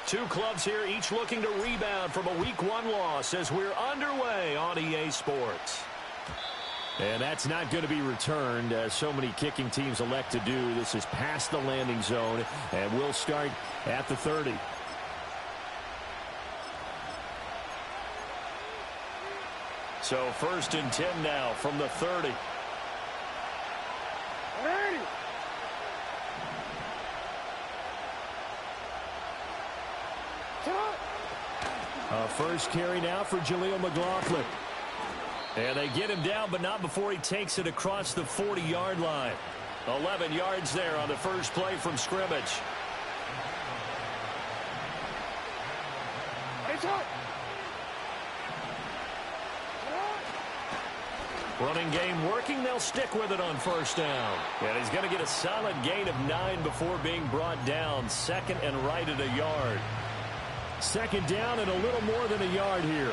Two clubs here, each looking to rebound from a Week 1 loss as we're underway on EA Sports. And that's not going to be returned, as so many kicking teams elect to do. This is past the landing zone, and we'll start at the 30. So 1st and 10 now from the 30. First carry now for Jaleel McLaughlin. And they get him down, but not before he takes it across the 40-yard line. 11 yards there on the first play from scrimmage. Running game working. They'll stick with it on 1st down. And he's going to get a solid gain of 9 before being brought down. 2nd and right at a yard. 2nd down and a little more than a yard here.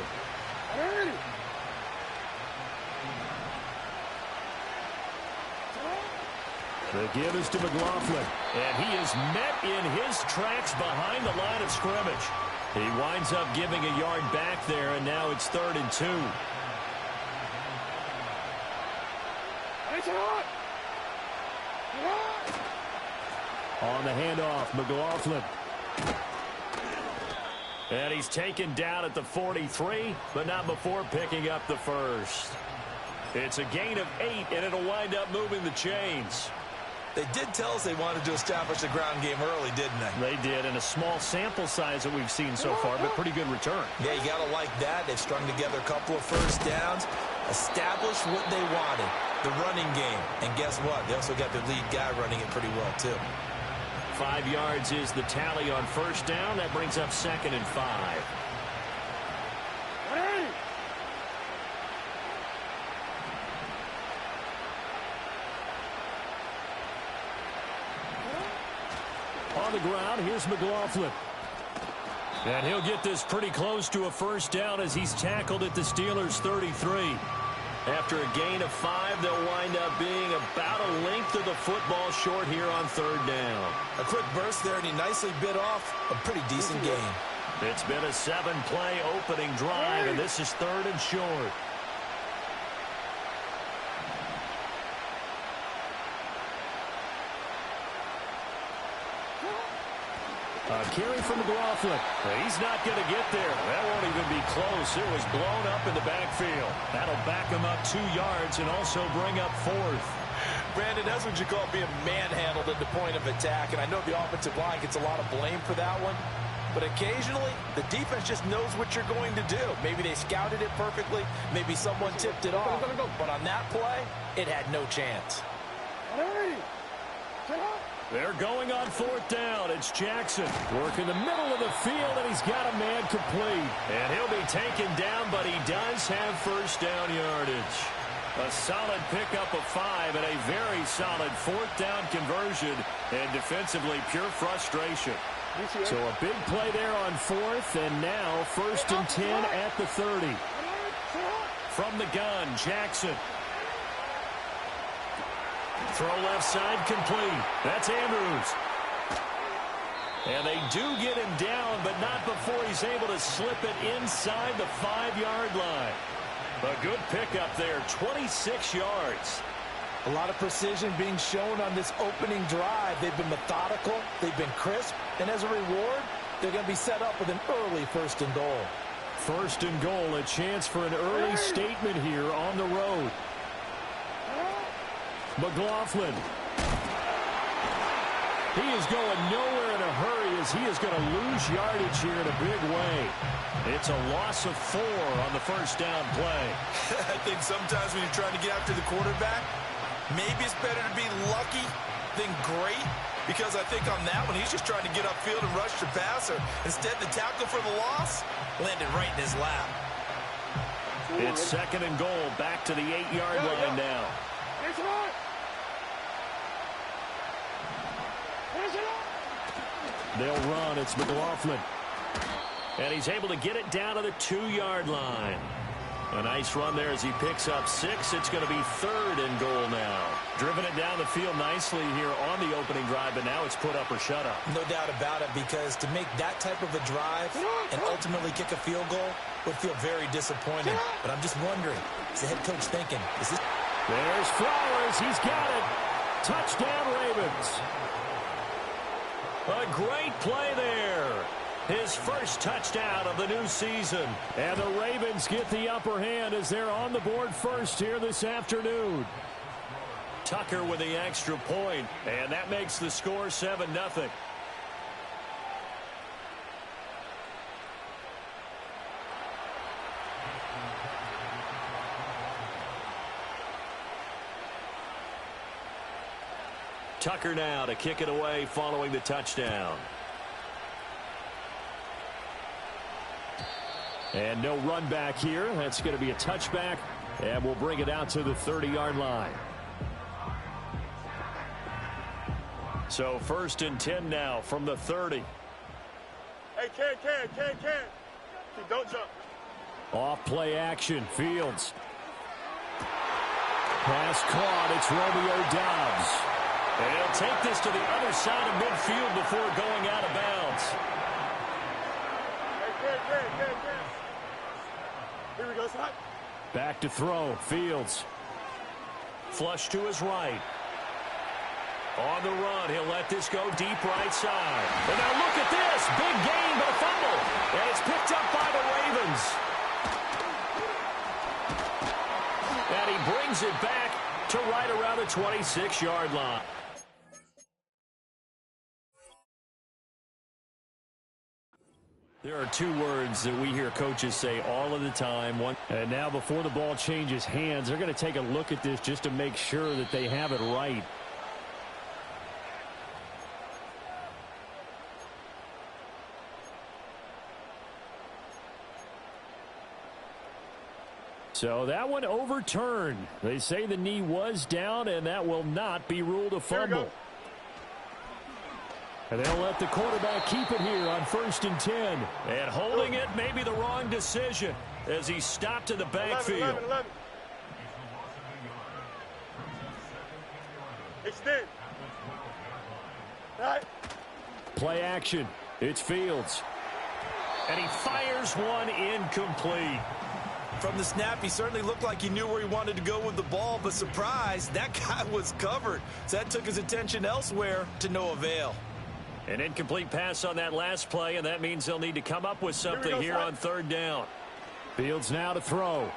The give is to McLaughlin. And he is met in his tracks behind the line of scrimmage. He winds up giving a yard back there, and now it's 3rd and 2. On the handoff, McLaughlin. And he's taken down at the 43, but not before picking up the first. It's a gain of 8, and it'll wind up moving the chains. They did tell us they wanted to establish the ground game early, didn't they? They did, in a small sample size that we've seen so far, but pretty good return. Yeah, you got to like that. They've strung together a couple of first downs, established what they wanted, the running game. And guess what? They also got their lead guy running it pretty well, too. 5 yards is the tally on 1st down. That brings up 2nd and 5. On the ground, here's McLaughlin. And he'll get this pretty close to a 1st down as he's tackled at the Steelers' 33. After a gain of 5, they'll wind up being about a length of the football short here on 3rd down. A quick burst there, and he nicely bit off a pretty decent gain. It's been a 7-play opening drive, and this is 3rd and short. A carry from McLaughlin. He's not going to get there. That won't even be close. It was blown up in the backfield. That'll back him up 2 yards and also bring up 4th. Brandon, that's what you call being manhandled at the point of attack. And I know the offensive line gets a lot of blame for that one. But occasionally, the defense just knows what you're going to do. Maybe they scouted it perfectly. Maybe someone tipped it off. But on that play, it had no chance. They're going on 4th down. It's Jackson. Working the middle of the field, and he's got a man complete. And he'll be taken down, but he does have 1st down yardage. A solid pickup of 5 and a very solid 4th down conversion. And defensively, pure frustration. So a big play there on 4th, and now 1st and 10 at the 30. From the gun, Jackson. Throw left side complete. That's Andrews. And they do get him down, but not before he's able to slip it inside the 5-yard line. A good pickup there, 26 yards. A lot of precision being shown on this opening drive. They've been methodical. They've been crisp. And as a reward, they're going to be set up with an early 1st and goal. 1st and goal, a chance for an early statement here on the road. McLaughlin. He is going nowhere in a hurry as he is going to lose yardage here in a big way. It's a loss of 4 on the 1st down play. I think sometimes when you're trying to get after the quarterback, maybe it's better to be lucky than great, because I think on that one, he's just trying to get upfield and rush the passer. Instead, the tackle for the loss landed right in his lap. It's 2nd and goal, back to the 8-yard line now. They'll run. It's McLaughlin. And he's able to get it down to the 2-yard line. A nice run there as he picks up 6. It's going to be 3rd and goal now. Driven it it down the field nicely here on the opening drive, but now it's put up or shut up. No doubt about it, because to make that type of a drive and ultimately kick a field goal would feel very disappointing. But I'm just wondering, is the head coach thinking, is this... There's Flowers. He's got it. Touchdown, Ravens. A great play there. His first touchdown of the new season. And the Ravens get the upper hand as they're on the board first here this afternoon. Tucker with the extra point, and that makes the score 7-0. Tucker now to kick it away following the touchdown. And no run back here. That's going to be a touchback, and we'll bring it out to the 30-yard line. So 1st and 10 now from the 30. Hey, Ken. Don't jump. Off play action, Fields. Pass caught, it's Romeo Doubs. And he'll take this to the other side of midfield before going out of bounds. Hey, Ken. Here we go, son. Back to throw, Fields. Flush to his right. On the run, he'll let this go deep right side. And now look at this. Big gain, but a fumble. And it's picked up by the Ravens. And he brings it back to right around the 26-yard line. There are two words that we hear coaches say all of the time. And now before the ball changes hands, they're going to take a look at this just to make sure that they have it right. So that one overturned. They say the knee was down, and that will not be ruled a fumble. And they'll let the quarterback keep it here on 1st and 10. And holding it may be the wrong decision as he stopped in the backfield. 11. Extend. Right. Play action. It's Fields. And he fires one incomplete. From the snap, he certainly looked like he knew where he wanted to go with the ball, but surprise, that guy was covered. So that took his attention elsewhere to no avail. An incomplete pass on that last play, and that means they'll need to come up with something here on 3rd down. Fields now to throw.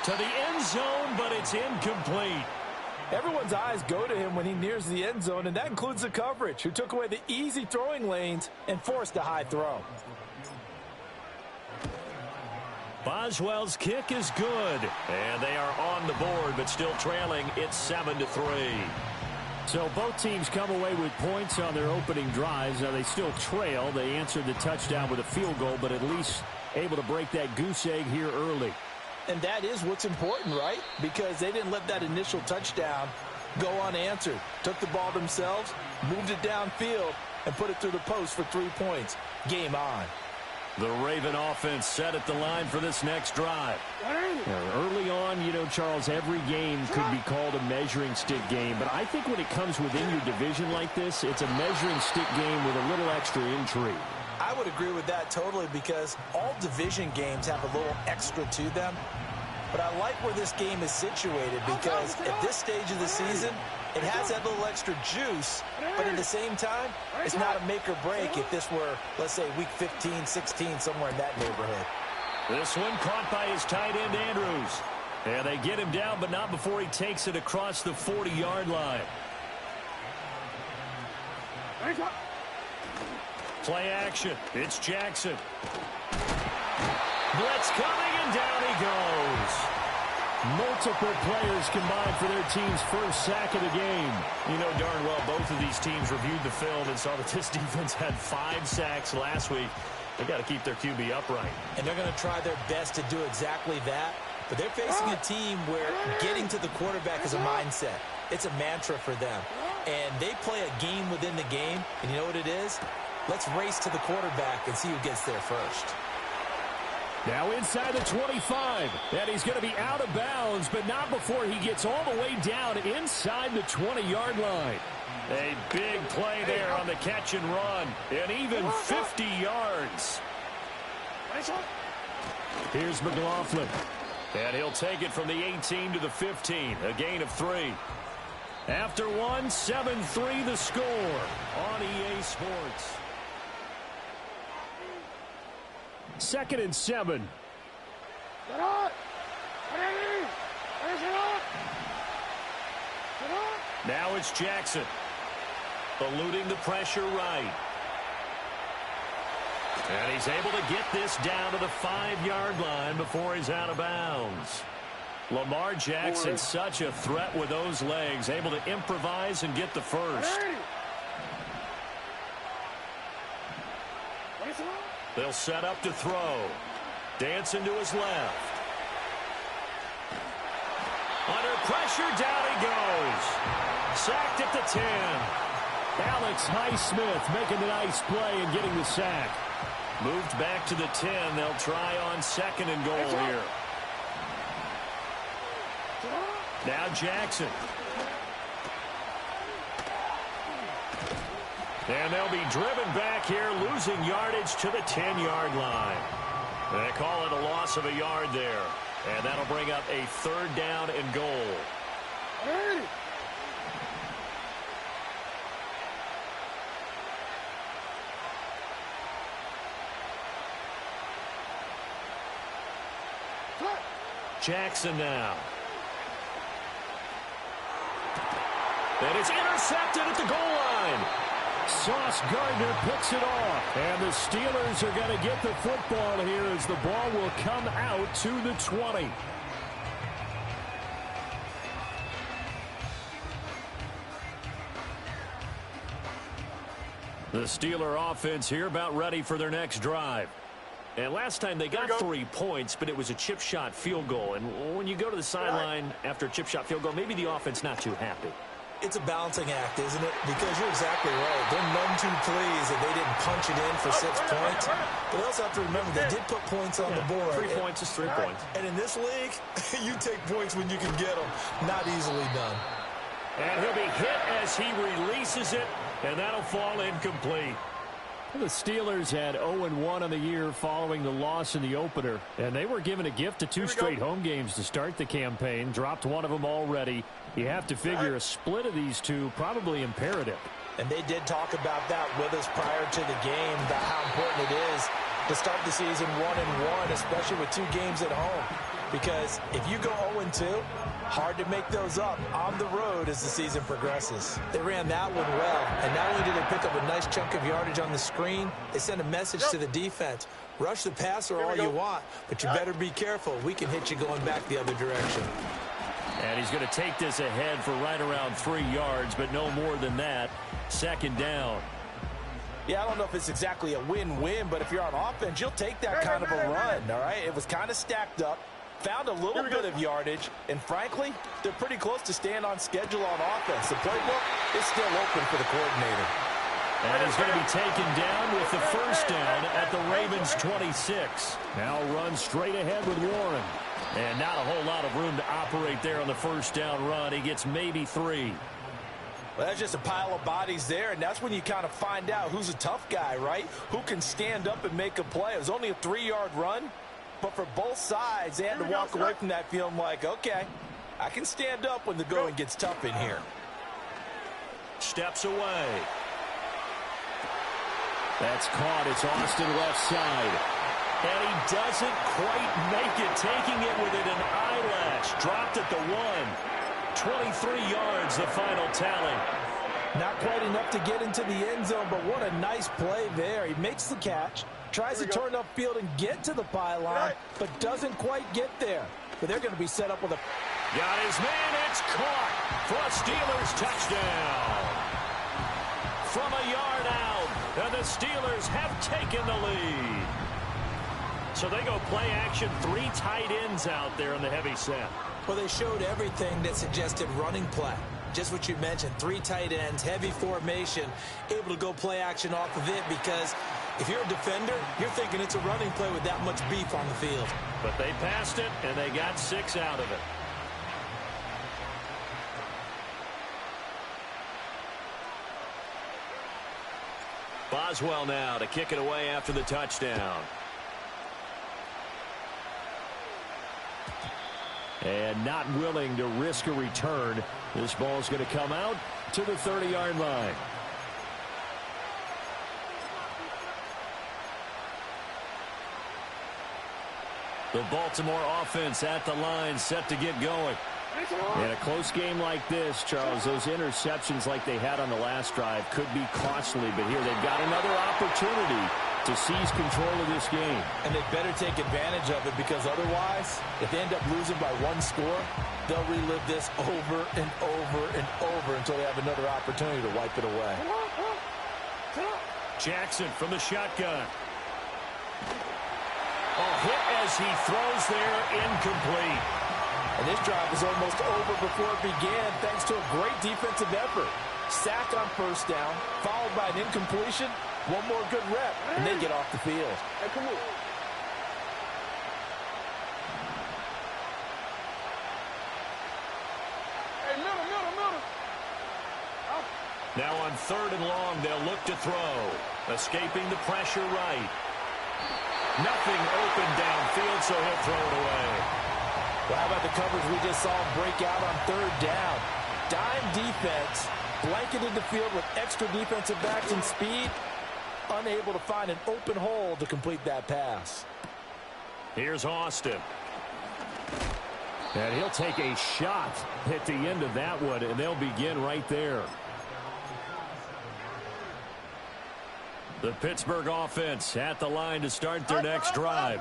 To the end zone, but it's incomplete. Everyone's eyes go to him when he nears the end zone, and that includes the coverage, who took away the easy throwing lanes and forced a high throw. Boswell's kick is good, and they are on the board, but still trailing. It's 7-3. So both teams come away with points on their opening drives. Now they still trail. They answered the touchdown with a field goal, but at least able to break that goose egg here early. And that is what's important, right? Because they didn't let that initial touchdown go unanswered. Took the ball themselves, moved it downfield, and put it through the post for 3 points. Game on. The Raven offense set at the line for this next drive. Now, early on, you know, Charles, every game could be called a measuring stick game. But I think when it comes within your division like this, it's a measuring stick game with a little extra intrigue. I would agree with that totally, because all division games have a little extra to them. But I like where this game is situated, because at this stage of the season, it has that little extra juice, but at the same time, it's not a make or break if this were, let's say, week 15, 16, somewhere in that neighborhood. This one caught by his tight end, Andrews. And they get him down, but not before he takes it across the 40-yard line. Play action. It's Jackson. Blitz coming, and down he goes. Multiple players combined for their team's first sack of the game. You know darn well both of these teams reviewed the film and saw that this defense had 5 sacks last week. They got to keep their QB upright. And they're going to try their best to do exactly that. But they're facing a team where getting to the quarterback is a mindset. It's a mantra for them. And they play a game within the game. And you know what it is? Let's race to the quarterback and see who gets there first. Now inside the 25. And he's going to be out of bounds, but not before he gets all the way down inside the 20-yard line. A big play there on the catch and run. And even 50 yards. Here's McLaughlin. And he'll take it from the 18 to the 15. A gain of 3. After one, 7-3 the score on EA Sports. 2nd and 7. Now it's Jackson. Eluding the pressure right. And he's able to get this down to the 5-yard line before he's out of bounds. Lamar Jackson, such a threat with those legs, able to improvise and get the first. They'll set up to throw. Dancing to his left. Under pressure, down he goes. Sacked at the 10. Alex Highsmith making a nice play and getting the sack. Moved back to the 10. They'll try on 2nd and goal here. Now Jackson. And they'll be driven back here, losing yardage to the 10-yard line. They call it a loss of a yard there. And that'll bring up a 3rd down and goal. Jackson now. And it's intercepted at the goal line. Sauce Gardner picks it off. And the Steelers are going to get the football here as the ball will come out to the 20. The Steeler offense here about ready for their next drive. And last time they got 3 points, but it was a chip shot field goal. And when you go to the sideline after a chip shot field goal, maybe the offense not too happy. It's a balancing act, isn't it? Because you're exactly right. They're none too pleased that they didn't punch it in for 6 points. But they also have to remember they did put points on the board. 3 points is 3 points. And in this league, you take points when you can get them. Not easily done. And he'll be hit as he releases it, and that'll fall incomplete. The Steelers had 0-1 on the year following the loss in the opener, and they were given a gift of 2 straight home games to start the campaign. Dropped one of them already. You have to figure a split of these two probably imperative. And they did talk about that with us prior to the game, about how important it is to start the season 1-1, especially with 2 games at home. Because if you go 0-2, hard to make those up on the road as the season progresses. They ran that one well, and not only did they pick up a nice chunk of yardage on the screen, they sent a message to the defense. Rush the passer all you want, but you better be careful. We can hit you going back the other direction. And he's going to take this ahead for right around 3 yards, but no more than that. 2nd down. Yeah, I don't know if it's exactly a win-win, but if you're on offense, you'll take that kind of a run, all right? It was kind of stacked up. Found a little bit of yardage, and frankly, they're pretty close to staying on schedule on offense. The playbook is still open for the coordinator. And he's going to be taken down with the 1st down at the Ravens' 26. Now run straight ahead with Warren. And not a whole lot of room to operate there on the 1st down run. He gets maybe 3. Well, that's just a pile of bodies there, and that's when you kind of find out who's a tough guy, right? Who can stand up and make a play. It was only a 3-yard run. But for both sides, they had to walk away from that feeling like, okay, I can stand up when the going gets tough in here. Steps away. That's caught. It's Austin left side. And he doesn't quite make it, taking it within an eyelash. Dropped at the 1. 23 yards, the final tally. Not quite enough to get into the end zone, but what a nice play there. He makes the catch. Tries to turn upfield and get to the pylon, but doesn't quite get there. But they're going to be set up with a... Got his man, it's caught for a Steelers touchdown. From a yard out, and the Steelers have taken the lead. So they go play action, 3 tight ends out there in the heavy set. Well, they showed everything that suggested running play. Just what you mentioned, 3 tight ends, heavy formation, able to go play action off of it because If you're a defender, you're thinking it's a running play with that much beef on the field. But they passed it, and they got 6 out of it. Boswell now to kick it away after the touchdown. And not willing to risk a return. This ball's going to come out to the 30-yard line. The Baltimore offense at the line, set to get going. In a close game like this, Charles, those interceptions like they had on the last drive could be costly, but here they've got another opportunity to seize control of this game. And they better take advantage of it, because otherwise, if they end up losing by 1 score, they'll relive this over and over and over until they have another opportunity to wipe it away. Jackson from the shotgun. Oh, hit as he throws there, incomplete. And this drive was almost over before it began, thanks to a great defensive effort. Sack on first down, followed by an incompletion. One more good rep, and they get off the field. Hey, come on. Hey, middle. Now on 3rd and long, they'll look to throw. Escaping the pressure right. Nothing open downfield, so he'll throw it away. Well, how about the coverage we just saw him break out on 3rd down? Dime defense, blanketed the field with extra defensive backs and speed, unable to find an open hole to complete that pass. Here's Austin. And he'll take a shot at the end of that one, and they'll begin right there. The Pittsburgh offense at the line to start their next drive.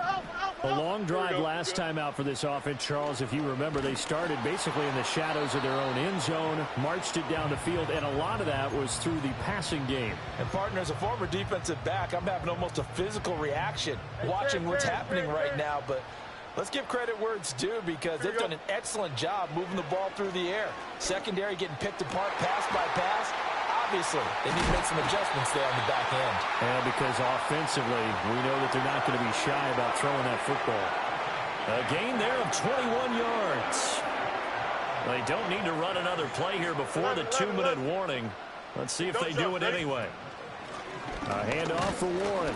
A long drive last time out for this offense, Charles. If you remember, they started basically in the shadows of their own end zone, marched it down the field, and a lot of that was through the passing game. And, partner, as a former defensive back, I'm having almost a physical reaction watching what's happening right now. But let's give credit where it's due, because they've done an excellent job moving the ball through the air. Secondary getting picked apart pass by pass. Obviously, they need to make some adjustments there on the back end. And because offensively, we know that they're not going to be shy about throwing that football. A gain there of 21 yards. They don't need to run another play here before the 2-minute warning. Let's see if they do it anyway. A handoff for Warren.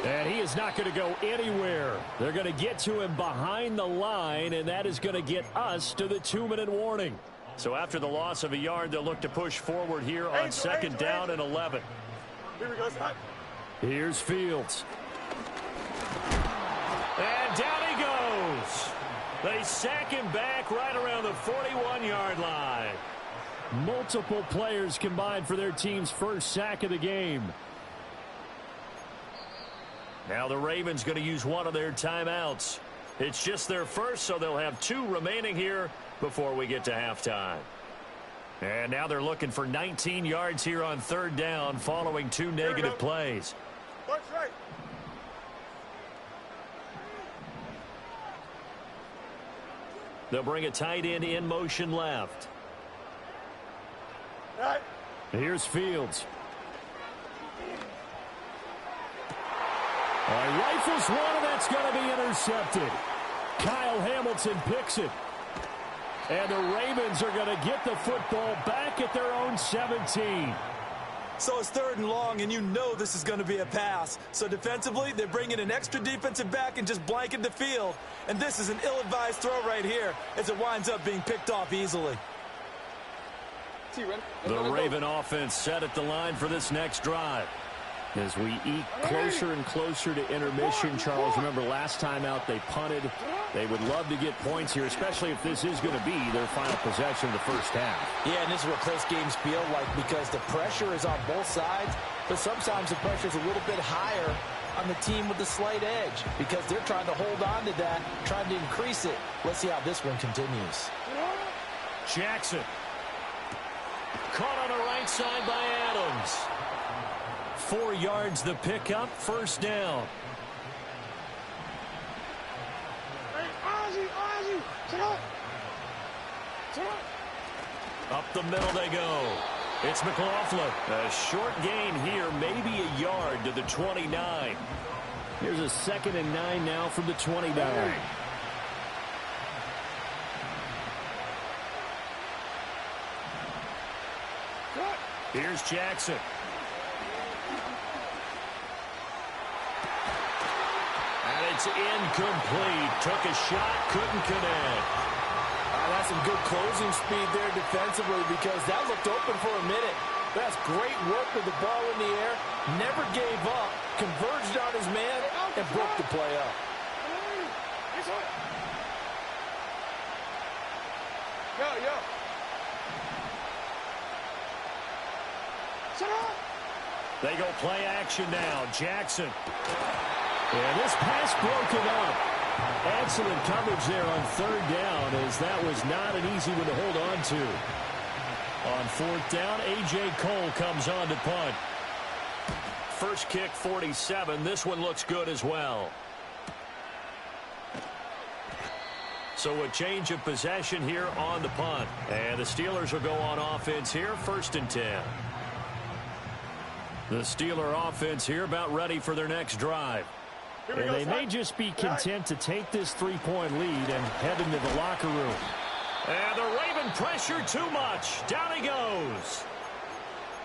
And he is not going to go anywhere. They're going to get to him behind the line, and that is going to get us to the 2-minute warning. So after the loss of a yard, they'll look to push forward here on 2nd down and 11. Here we go, Scott. Here's Fields. And down he goes. They sack him back right around the 41-yard line. Multiple players combined for their team's first sack of the game. Now the Ravens going to use one of their timeouts. It's just their first, so they'll have 2 remaining here before we get to halftime. And now they're looking for 19 yards here on 3rd down following 2 negative plays. Watch right. They'll bring a tight end in motion left. Right. Here's Fields. Rifles one, and that's going to be intercepted. Kyle Hamilton picks it. And the Ravens are going to get the football back at their own 17. So it's 3rd and long, and you know this is going to be a pass. So defensively, they bring in an extra defensive back and just blanket the field. And this is an ill-advised throw right here as it winds up being picked off easily. The Raven offense set at the line for this next drive. As we eke closer and closer to intermission, Charles, remember last time out they punted. They would love to get points here, especially if this is going to be their final possession of the first half. Yeah, and this is what close games feel like, because the pressure is on both sides, but sometimes the pressure is a little bit higher on the team with the slight edge, because they're trying to hold on to that, trying to increase it. Let's see how this one continues. Jackson. Caught on the right side by Adams. 4 yards the pickup, 1st down. Up the middle they go. It's McLaughlin. A short gain here, maybe a yard to the 29. Here's a 2nd and 9 now from the 29. Here's Jackson. And it's incomplete. Took a shot, couldn't connect. That's some good closing speed there defensively because that looked open for a minute. That's great work with the ball in the air. Never gave up, converged on his man, and broke the play up. Yo. Shut up. They go play action now. Jackson. And this pass broken up. Excellent coverage there on 3rd down, as that was not an easy one to hold on to. On 4th down, A.J. Cole comes on to punt. First kick, 47. This one looks good as well. So a change of possession here on the punt. And the Steelers will go on offense here, 1st and 10. The Steeler offense here about ready for their next drive. And they may just be content to take this 3-point lead and head into the locker room. And the Raven pressure too much. Down he goes.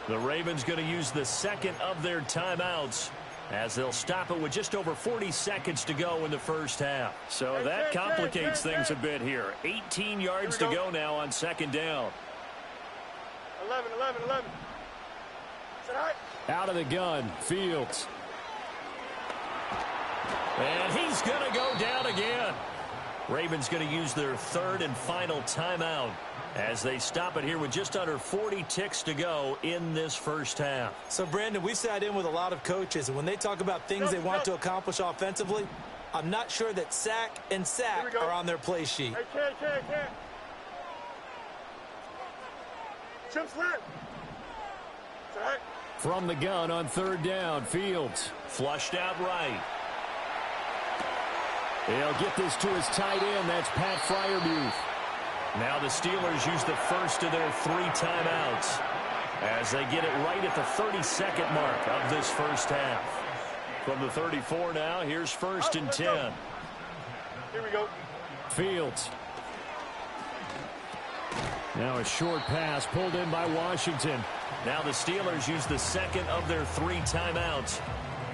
The Ravens going to use the 2nd of their timeouts as they'll stop it with just over 40 seconds to go in the first half. So that complicates things a bit here. 18 yards to go now on 2nd down. 11. Out of the gun, Fields. And he's going to go down again. Ravens going to use their 3rd and final timeout as they stop it here with just under 40 ticks to go in this first half. So, Brandon, we sat in with a lot of coaches, and when they talk about things they want to accomplish offensively, I'm not sure that sack and sack are on their play sheet. Hey, can't. Jump slant. From the gun on 3rd down, Fields. Flushed out right. He'll get this to his tight end. That's Pat Freiermuth. Now the Steelers use the first of their 3 timeouts as they get it right at the 32nd mark of this first half. From the 34 now, here's 1st and 10. Here we go. Fields. Now a short pass pulled in by Washington. Now the Steelers use the 2nd of their 3 timeouts.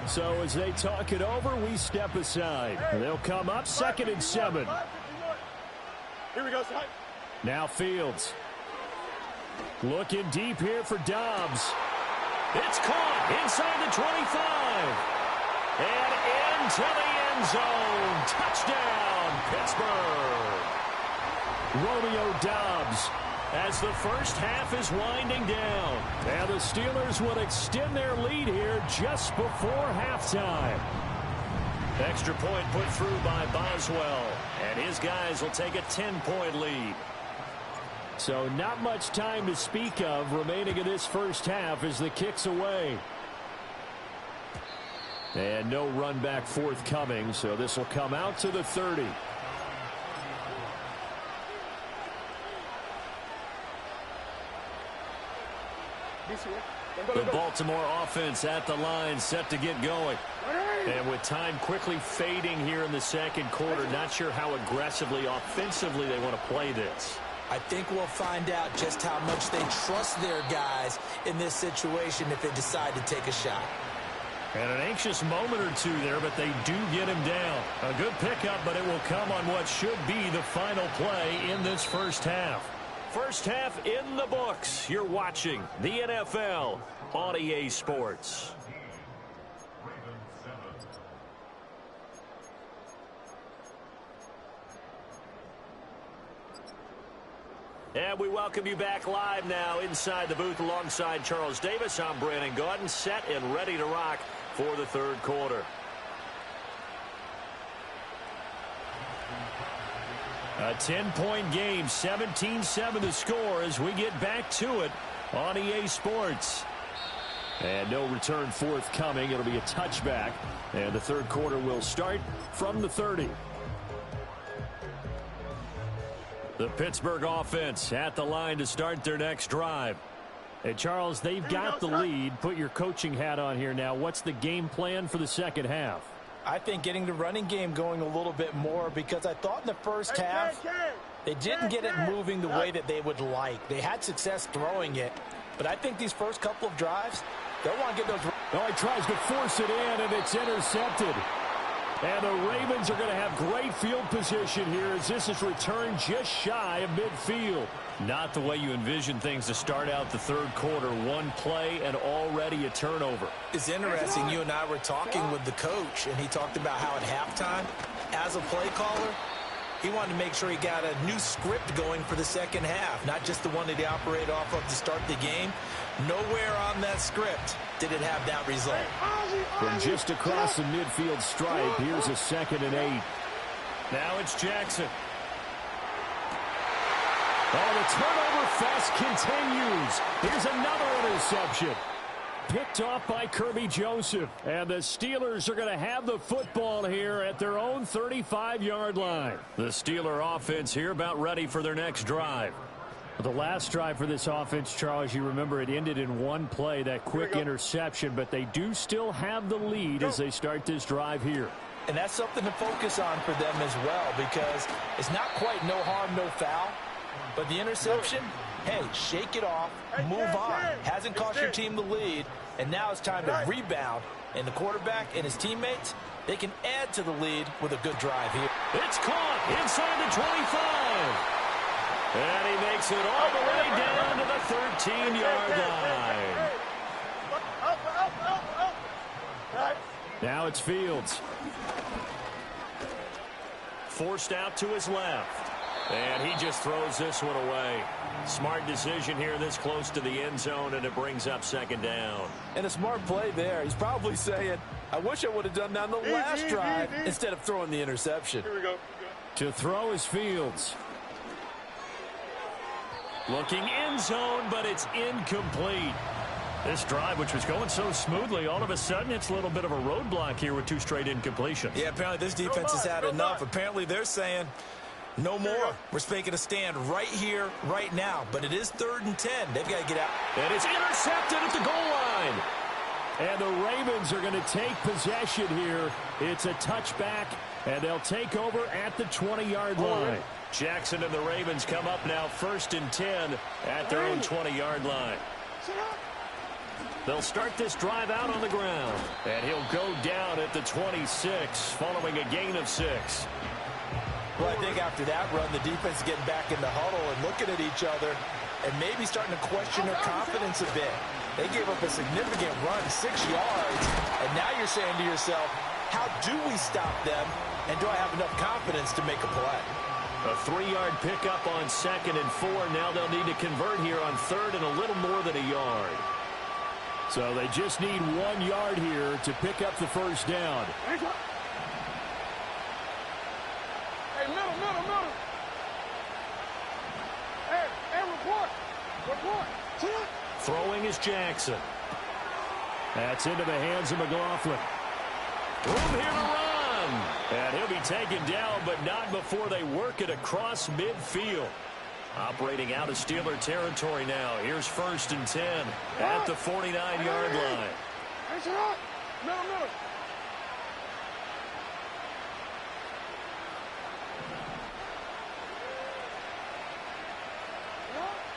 So as they talk it over, we step aside. They'll come up 2nd and 7. Here we go, Ty. Now Fields. Looking deep here for Dobbs. It's caught inside the 25. And into the end zone. Touchdown, Pittsburgh. Romeo Dobbs as the first half is winding down. And the Steelers will extend their lead here just before halftime. Extra point put through by Boswell. And his guys will take a 10-point lead. So not much time to speak of remaining in this first half as the kick's away. And no run back forthcoming, so this will come out to the 30. The Baltimore offense at the line, set to get going. And with time quickly fading here in the 2nd quarter, not sure how aggressively, offensively they want to play this. I think we'll find out just how much they trust their guys in this situation if they decide to take a shot. And an anxious moment or two there, but they do get him down. A good pickup, but it will come on what should be the final play in this first half. First half in the books. You're watching the NFL on EA Sports. And we welcome you back live now inside the booth alongside Charles Davis. I'm Brandon Gaudin, set and ready to rock for the 3rd quarter. A 10-point game, 17-7 the score as we get back to it on EA Sports. And no return forthcoming. It'll be a touchback. And the 3rd quarter will start from the 30. The Pittsburgh offense at the line to start their next drive. Hey, Charles, they've got the lead. Put your coaching hat on here now. What's the game plan for the second half? I think getting the running game going a little bit more, because I thought in the first half they didn't get it moving the way that they would like. They had success throwing it, but I think these first couple of drives, they'll want to get those. Oh, he tries to force it in, and it's intercepted. And the Ravens are going to have great field position here as this is returned just shy of midfield. Not the way you envision things to start out the third quarter. One play and already a turnover. It's interesting. You and I were talking with the coach, and he talked about how at halftime, as a play caller, he wanted to make sure he got a new script going for the second half, not just the one that he operated off of to start the game. Nowhere on that script did it have that result. From just across the midfield stripe, here's a 2nd and 8. Now it's Jackson. Oh, the turnover fest continues. Here's another interception. Picked off by Kirby Joseph. And the Steelers are going to have the football here at their own 35-yard line. The Steeler offense here about ready for their next drive. The last drive for this offense, Charles, you remember it ended in one play, that quick interception, but they do still have the lead as they start this drive here. And that's something to focus on for them as well, because it's not quite no harm, no foul. But the interception, hey, shake it off, move on. Hasn't cost your team the lead, and now it's time to rebound. And the quarterback and his teammates, they can add to the lead with a good drive here. It's caught inside the 25. And he makes it all the way down to the 13-yard line. Now it's Fields. Forced out to his left. And he just throws this one away. Smart decision here this close to the end zone, and it brings up 2nd down. And a smart play there. He's probably saying, I wish I would have done that on the last drive instead of throwing the interception. Here we go. To throw is Fields. Looking end zone, but it's incomplete. This drive, which was going so smoothly, all of a sudden it's a little bit of a roadblock here with 2 straight incompletions. Yeah, apparently this defense has had enough. Apparently they're saying, no more. We're making a stand right here, right now. But it is 3rd and 10. They've got to get out. And it's intercepted at the goal line. And the Ravens are going to take possession here. It's a touchback, and they'll take over at the 20-yard line. Jackson and the Ravens come up now 1st and 10 at their own 20-yard line. They'll start this drive out on the ground. And he'll go down at the 26 following a gain of 6. Well, I think after that run, the defense is getting back in the huddle and looking at each other and maybe starting to question their confidence a bit. They gave up a significant run, 6 yards, and now you're saying to yourself, how do we stop them, and do I have enough confidence to make a play? A 3-yard pickup on 2nd and 4. Now they'll need to convert here on 3rd and a little more than a yard. So they just need 1 yard here to pick up the first down. Hey, middle. Hey, report. Throwing is Jackson. That's into the hands of McLaughlin. Room here to run. And he'll be taken down, but not before they work it across midfield. Operating out of Steeler territory now. Here's 1st and 10 at the 49-yard line. Middle.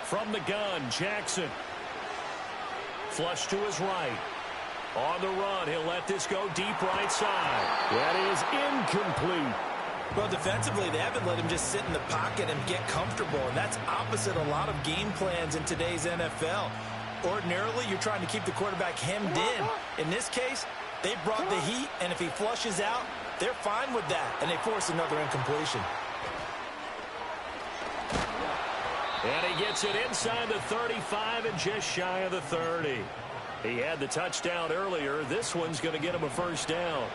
From the gun, Jackson. Flush to his right. On the run, he'll let this go deep right side. That is incomplete. Well, defensively, they haven't let him just sit in the pocket and get comfortable, and that's opposite a lot of game plans in today's NFL. Ordinarily, you're trying to keep the quarterback hemmed in. In this case, they brought the heat, and if he flushes out, they're fine with that, and they force another incompletion. And he gets it inside the 35 and just shy of the 30. He had the touchdown earlier. This one's going to get him a first down.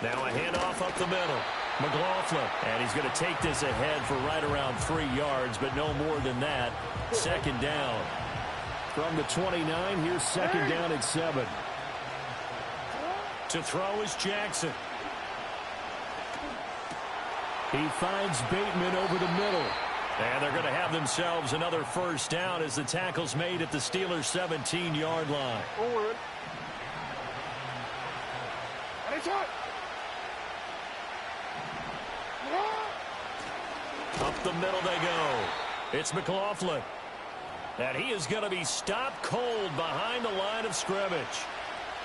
Now a handoff up the middle. McLaughlin. And he's going to take this ahead for right around 3 yards, but no more than that. 2nd down. From the 29, here's 2nd down at 7. To throw is Jackson. He finds Bateman over the middle. And they're going to have themselves another first down as the tackle's made at the Steelers' 17-yard line. Forward. Up the middle they go. It's McLaughlin. And he is going to be stopped cold behind the line of scrimmage.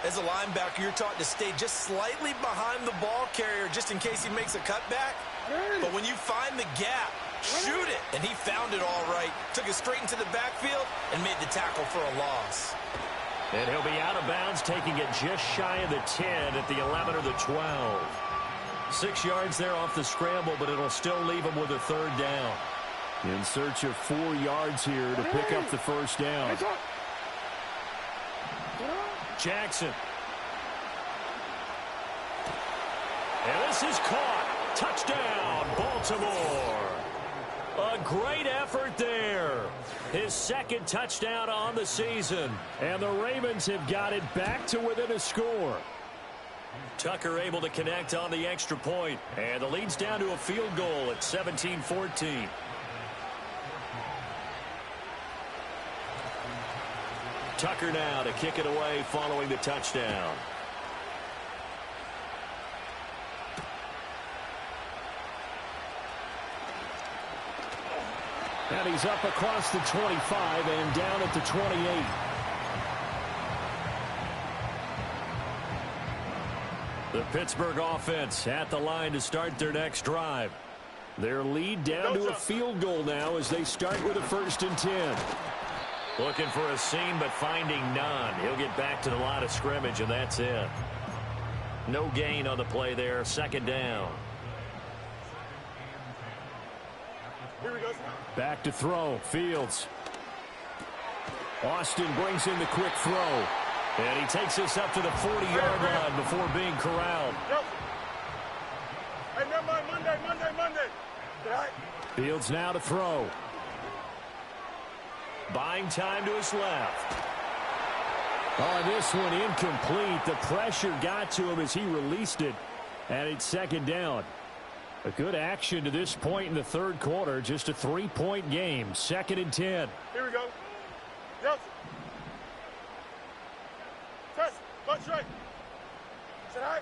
As a linebacker, you're taught to stay just slightly behind the ball carrier just in case he makes a cutback. But when you find the gap, shoot it. And he found it all right. Took it straight into the backfield and made the tackle for a loss. And he'll be out of bounds, taking it just shy of the 10 at the 11 or the 12. 6 yards there off the scramble, but it'll still leave him with a third down. In search of 4 yards here to pick up the first down. Jackson. And this is caught. Touchdown, Baltimore. A great effort there. His second touchdown on the season. And the Ravens have got it back to within a score. Tucker able to connect on the extra point. And the lead's down to a field goal at 17-14. Tucker now to kick it away following the touchdown. And he's up across the 25 and down at the 28. The Pittsburgh offense at the line to start their next drive. Their lead down to a field goal now as they start with a 1st and 10. Looking for a seam, but finding none. He'll get back to the line of scrimmage, and that's it. No gain on the play there. 2nd down. Here we go. Back to throw. Fields. Austin brings in the quick throw. And he takes us up to the 40-yard line before being corralled. Yep. Hey, never mind. Monday. Right. Fields now to throw. Buying time to his left. Oh, this one incomplete. The pressure got to him as he released it. And it's 2nd down. A good action to this point in the 3rd quarter. Just a 3-point game. 2nd and 10. Here we go. Yes. Test. Butt straight. Sit high.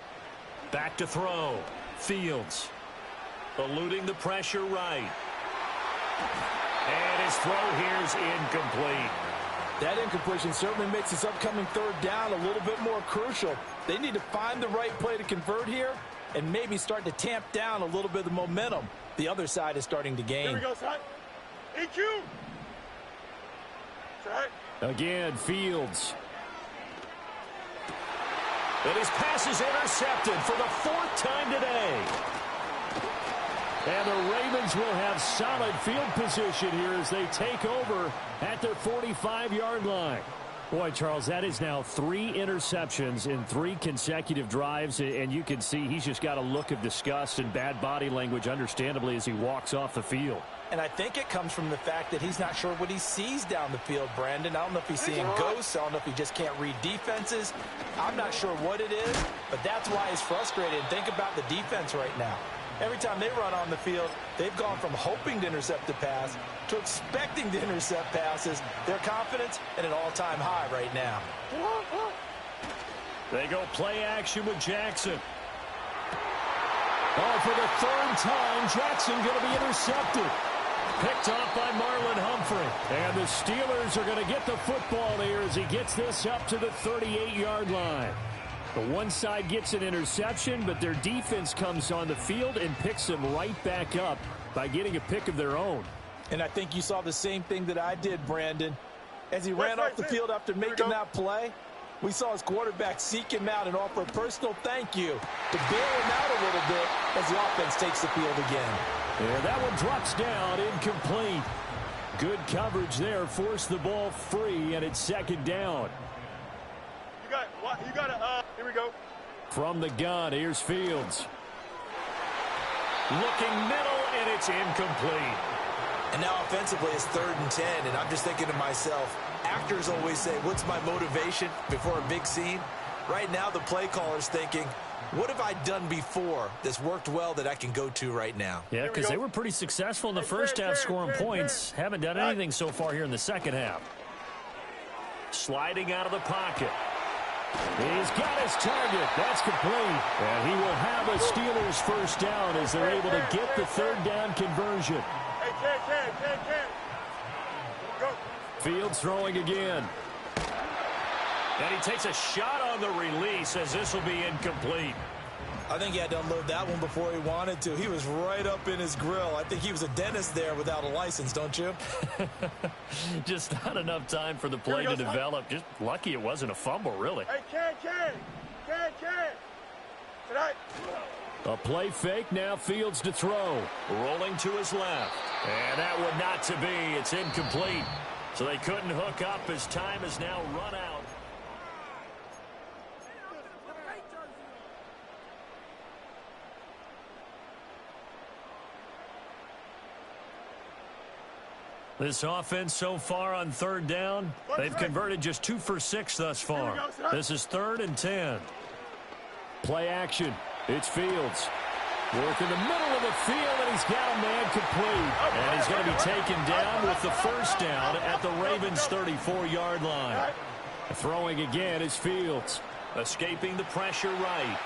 Back to throw. Fields. Eluding the pressure right. And his throw here is incomplete. That incompletion certainly makes this upcoming 3rd down a little bit more crucial. They need to find the right play to convert here and maybe start to tamp down a little bit of the momentum the other side is starting to gain. Here we go, son. EQ. Set. Again, Fields. And his pass is intercepted for the 4th time today. And the Ravens will have solid field position here as they take over at their 45-yard line. Boy, Charles, that is now 3 interceptions in 3 consecutive drives, and you can see he's just got a look of disgust and bad body language, understandably, as he walks off the field. And I think it comes from the fact that he's not sure what he sees down the field, Brandon. I don't know if he's seeing ghosts. I don't know if he just can't read defenses. I'm not sure what it is, but that's why he's frustrated. Think about the defense right now. Every time they run on the field, they've gone from hoping to intercept the pass to expecting to intercept passes. Their confidence at an all-time high right now. They go play action with Jackson. Oh, for the 3rd time, Jackson going to be intercepted. Picked off by Marlon Humphrey. And the Steelers are going to get the football here as he gets this up to the 38-yard line. The one side gets an interception, but their defense comes on the field and picks them right back up by getting a pick of their own. And I think you saw the same thing that I did, Brandon. As he ran off the field after making that play, we saw his quarterback seek him out and offer a personal thank you to bail him out a little bit as the offense takes the field again. Yeah, that one drops down, incomplete. Good coverage there, forced the ball free, and it's 2nd down. You got it. Here we go. From the gun, here's Fields. Looking middle, and it's incomplete. And now offensively, it's 3rd and 10, and I'm just thinking to myself, actors always say, what's my motivation before a big scene? Right now, the play caller's thinking, What have I done before that's worked well that I can go to right now? Yeah, because they were pretty successful in the first half scoring points. Haven't done anything so far here in the second half. Sliding out of the pocket. He's got his target. That's complete. And he will have a Steelers first down as they're able to get the third down conversion. Go. Fields throwing again. And he takes a shot on the release as this will be incomplete. I think he had to unload that one before he wanted to. He was right up in his grill. I think he was a dentist there without a license, don't you? Just not enough time for the play to develop. Just lucky it wasn't a fumble, really. Hey, Ken. Tonight. A play fake, now Fields to throw. Rolling to his left. And that would not to be. It's incomplete. So they couldn't hook up as time has now run out. This offense so far on third down, they've converted just 2 for 6 thus far. This is 3rd and 10. Play action. It's Fields. Work in the middle of the field, and he's got a man complete. And he's going to be taken down with the first down at the Ravens' 34-yard line. Throwing again is Fields. Escaping the pressure right.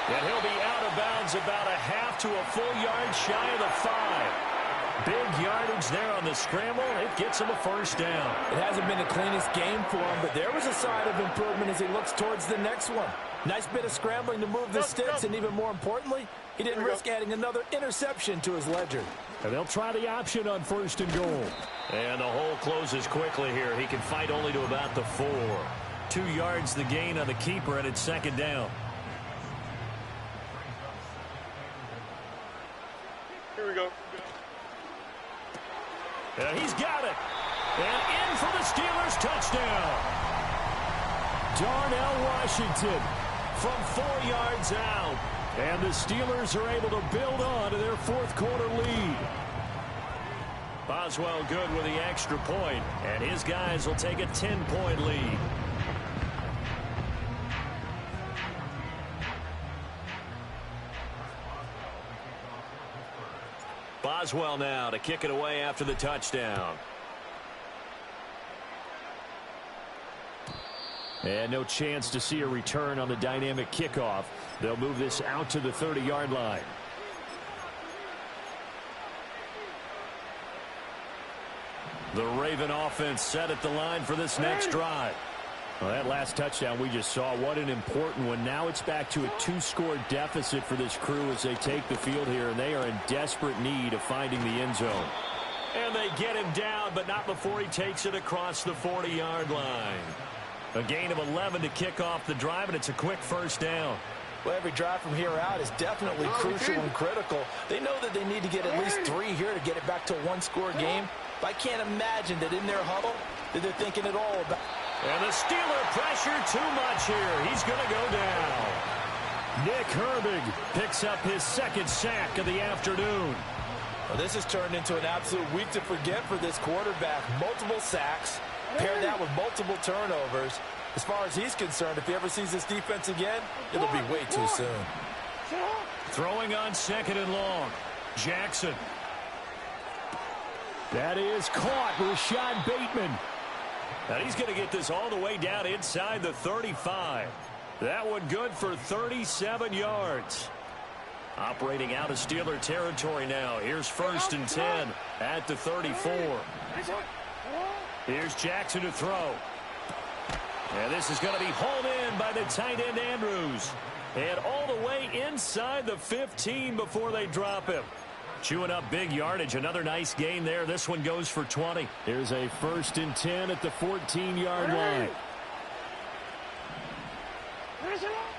And he'll be out of bounds about a half to a full yard shy of the 5. Big yardage there on the scramble. It gets him a first down. It hasn't been the cleanest game for him, but there was a sign of improvement as he looks towards the next one. Nice bit of scrambling to move the sticks, and even more importantly, he didn't risk adding another interception to his ledger. And they'll try the option on 1st and goal. And the hole closes quickly here. He can fight only to about the 4. 2 yards the gain on the keeper, and it's 2nd down. Here we go. And he's got it. And in for the Steelers touchdown. Darnell Washington from 4 yards out. And the Steelers are able to build on to their 4th quarter lead. Boswell good with the extra point, and his guys will take a 10-point lead. Boswell now to kick it away after the touchdown. And no chance to see a return on the dynamic kickoff. They'll move this out to the 30-yard line. The Raven offense set at the line for this next drive. Well, that last touchdown we just saw, what an important one. Now it's back to a 2-score deficit for this crew as they take the field here, and they are in desperate need of finding the end zone. And they get him down, but not before he takes it across the 40-yard line. A gain of 11 to kick off the drive, and it's a quick first down. Well, every drive from here out is definitely crucial and critical. They know that they need to get at least 3 here to get it back to a 1-score game. But I can't imagine that in their huddle that they're thinking at all about. And the Steeler pressure too much here. He's going to go down. Nick Herbig picks up his 2nd sack of the afternoon. Well, this has turned into an absolute week to forget for this quarterback. Multiple sacks, pair that with multiple turnovers. As far as he's concerned, if he ever sees this defense again, it'll be way too soon. Throwing on 2nd and long. Jackson. That is caught. Rashad Bateman. And he's going to get this all the way down inside the 35. That one good for 37 yards. Operating out of Steeler territory now. Here's 1st and 10 at the 34. Here's Jackson to throw. And this is going to be hauled in by the tight end Andrews. And all the way inside the 15 before they drop him. Chewing up big yardage. Another nice gain there. This one goes for 20. Here's a 1st and 10 at the 14-yard line.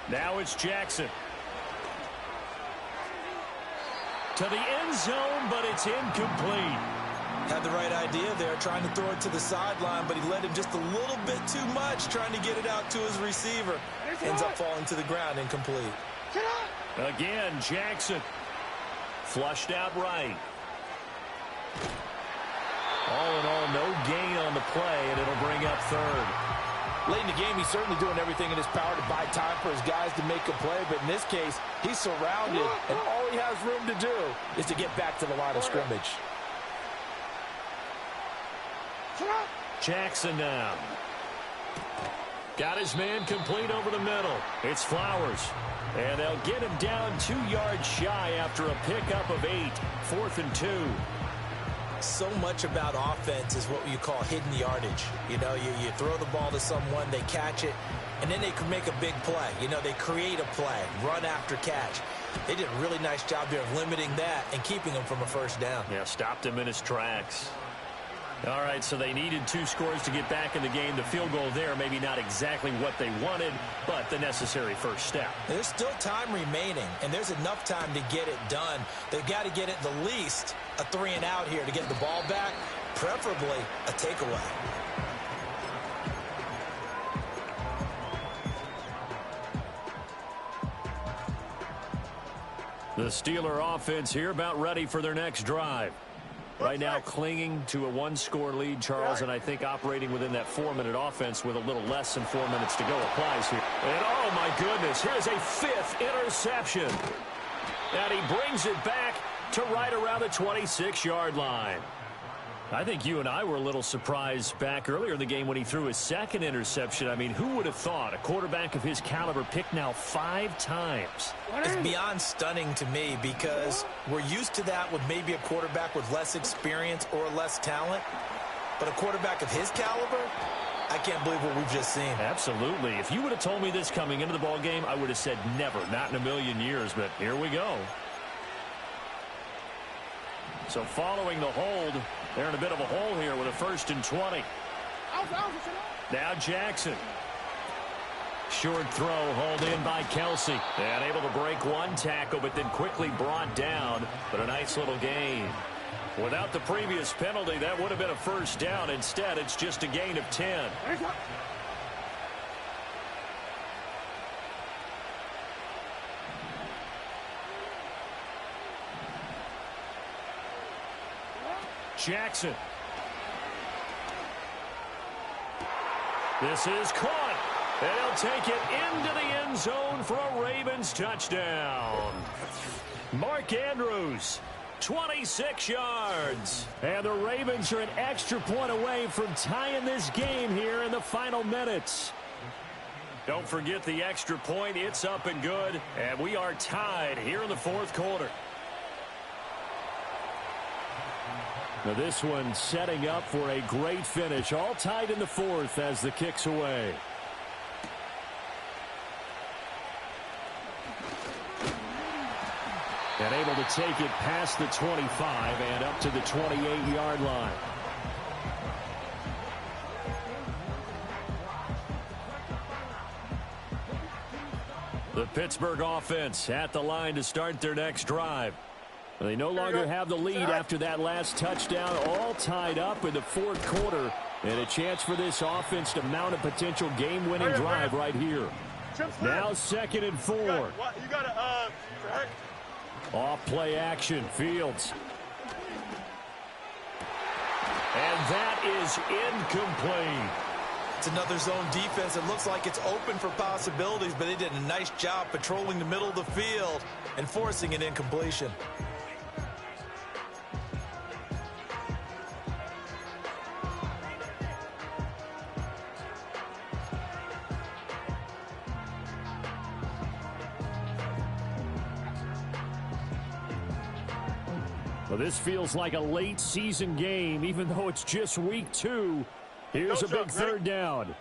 Now it's Jackson. To the end zone, but it's incomplete. Had the right idea there, trying to throw it to the sideline, but he led him just a little bit too much, trying to get it out to his receiver. Ends up falling to the ground, incomplete. Again, Jackson. Flushed out right. All in all, no gain on the play, and it'll bring up 3rd. Late in the game, he's certainly doing everything in his power to buy time for his guys to make a play, but in this case, he's surrounded, and all he has room to do is to get back to the line of scrimmage. Jackson now. Got his man complete over the middle. It's Flowers. And they'll get him down 2 yards shy after a pickup of 8. 4th and 2. So much about offense is what you call hidden yardage. You know, you throw the ball to someone, they catch it, and then they can make a big play. You know, they create a play, run after catch. They did a really nice job there of limiting that and keeping him from a first down. Yeah, stopped him in his tracks. All right, so they needed 2 scores to get back in the game. The field goal there, maybe not exactly what they wanted, but the necessary first step. There's still time remaining, and there's enough time to get it done. They've got to get it the least a 3 and out here to get the ball back, preferably a takeaway. The Steeler offense here about ready for their next drive. Right now clinging to a 1-score lead, Charles, and I think operating within that 4-minute offense with a little less than 4 minutes to go applies here. And oh my goodness, here's a 5th interception. And he brings it back to right around the 26-yard line. I think you and I were a little surprised back earlier in the game when he threw his 2nd interception. I mean, who would have thought a quarterback of his caliber picked now 5 times? It's beyond stunning to me because we're used to that with maybe a quarterback with less experience or less talent. But a quarterback of his caliber, I can't believe what we've just seen. Absolutely. If you would have told me this coming into the ball game, I would have said never, not in a million years. But here we go. So following the hold, they're in a bit of a hole here with a 1st and 20. Now Jackson. Short throw hauled in by Kelsey. And able to break 1 tackle, but then quickly brought down. But a nice little gain. Without the previous penalty, that would have been a first down. Instead, it's just a gain of 10. Jackson. This is caught. And he'll take it into the end zone for a Ravens touchdown. Mark Andrews, 26 yards. And the Ravens are an extra point away from tying this game here in the final minutes. Don't forget the extra point. It's up and good. And we are tied here in the 4th quarter. Now this one setting up for a great finish. All tied in the 4th as the kick's away. And able to take it past the 25 and up to the 28-yard line. The Pittsburgh offense at the line to start their next drive. They no longer have the lead after that last touchdown, all tied up in the 4th quarter, and a chance for this offense to mount a potential game-winning drive right here. Now 2nd and 4. Off play action, Fields. And that is incomplete. It's another zone defense. It looks like it's open for possibilities, but they did a nice job patrolling the middle of the field and forcing an incompletion. Well, this feels like a late season game, even though it's just week 2. Here's a big 3rd down.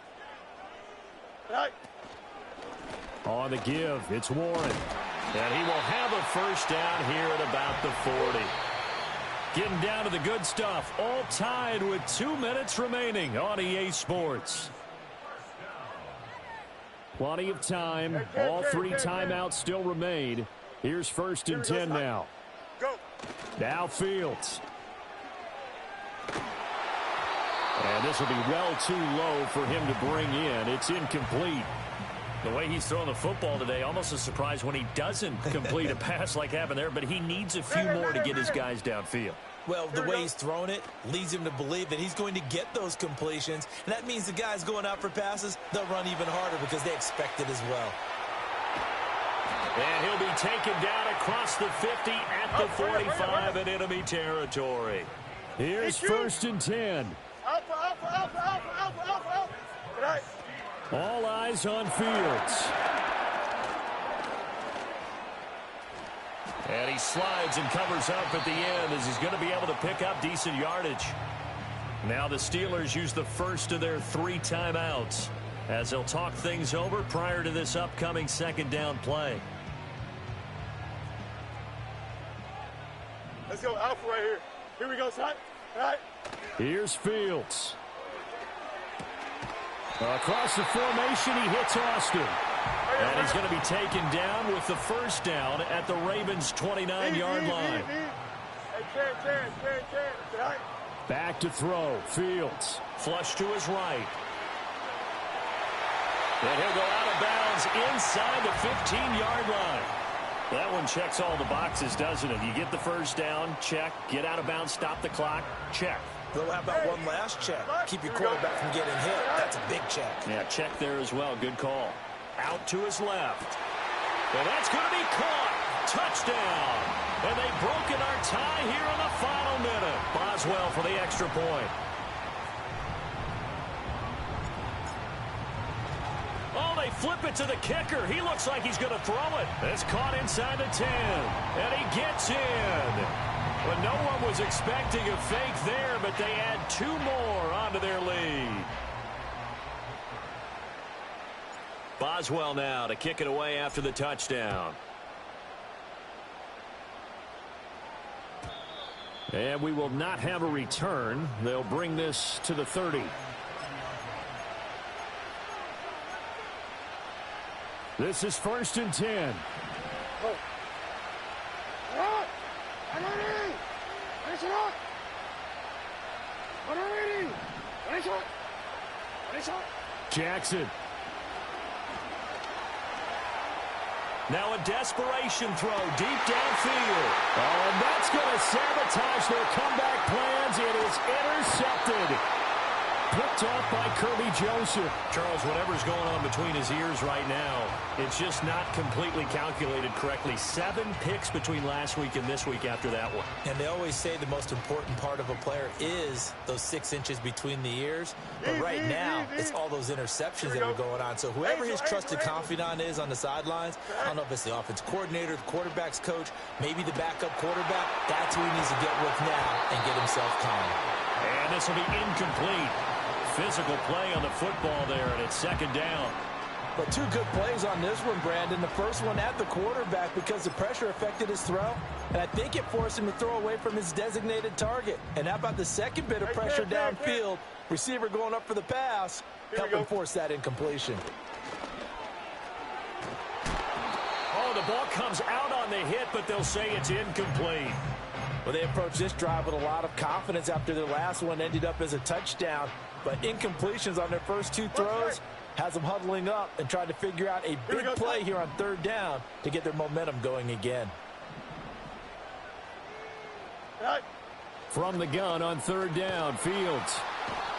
On the give, it's Warren. And he will have a first down here at about the 40. Getting down to the good stuff. All tied with 2 minutes remaining on EA Sports. Plenty of time. All 3 timeouts still remain. Here's 1st and 10 now. Now Fields. And this will be well too low for him to bring in. It's incomplete. The way he's throwing the football today, almost a surprise when he doesn't complete a pass like happened there, but he needs a few more to get his guys downfield. Well, the way he's thrown it leads him to believe that he's going to get those completions. And that means the guys going out for passes, they'll run even harder because they expect it as well. And he'll be taken down across the 50 at the 45 in enemy territory. Here's 1st and 10. All eyes on Fields. And he slides and covers up at the end as he's going to be able to pick up decent yardage. Now the Steelers use the first of their 3 timeouts as they'll talk things over prior to this upcoming 2nd down play. Let's go Alpha right here. Here we go, son. All right. Here's Fields. Across the formation, he hits Austin. And he's going to be taken down with the 1st down at the Ravens' 29-yard line. Back to throw. Fields. Flush to his right. And he'll go out of bounds inside the 15-yard line. That one checks all the boxes, doesn't it? You get the 1st down, check. Get out of bounds, stop the clock, check. Well, how about one last check? Keep your quarterback from getting hit. That's a big check. Yeah, check there as well. Good call. Out to his left. And that's going to be caught. Touchdown. And they've broken our tie here in the final minute. Boswell for the extra point. Oh, they flip it to the kicker. He looks like he's going to throw it. It's caught inside the 10. And he gets in. Well, no one was expecting a fake there, but they add 2 more onto their lead. Boswell now to kick it away after the touchdown. And we will not have a return. They'll bring this to the 30. This is 1st and 10. Jackson. Now a desperation throw deep downfield. Oh, and that's going to sabotage their comeback plans. It is intercepted. Picked off by Kirby Joseph. Charles, whatever's going on between his ears right now, it's just not completely calculated correctly. 7 picks between last week and this week after that one. And they always say the most important part of a player is those 6 inches between the ears. But right now, it's all those interceptions that are going on. So whoever his trusted confidant is on the sidelines, I don't know if it's the offense coordinator, the quarterback's coach, maybe the backup quarterback, that's who he needs to get with now and get himself calm. And this will be incomplete. Physical play on the football there, and it's 2nd down. But 2 good plays on this one, Brandon. The first one at the quarterback because the pressure affected his throw, and I think it forced him to throw away from his designated target. And how about the second bit of pressure downfield? Receiver going up for the pass, helping force that incompletion. Oh, the ball comes out on the hit, but they'll say it's incomplete. Well, they approached this drive with a lot of confidence after their last one ended up as a touchdown. But incompletions on their first 2 throws has them huddling up and trying to figure out a big play here on 3rd down to get their momentum going again. From the gun on 3rd down, Fields.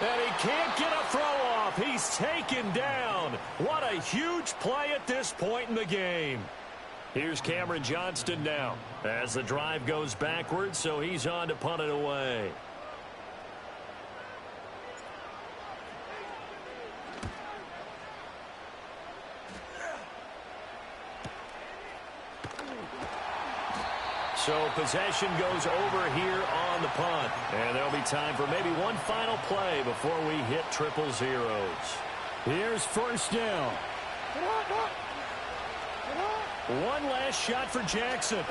And he can't get a throw off. He's taken down. What a huge play at this point in the game. Here's Cameron Johnston now as the drive goes backwards, so he's on to punt it away. So possession goes over here on the punt. And there'll be time for maybe one final play before we hit 000. Here's 1st down. One last shot for Jackson.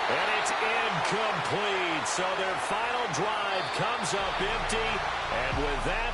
And it's incomplete. So their final drive comes up empty. And with that,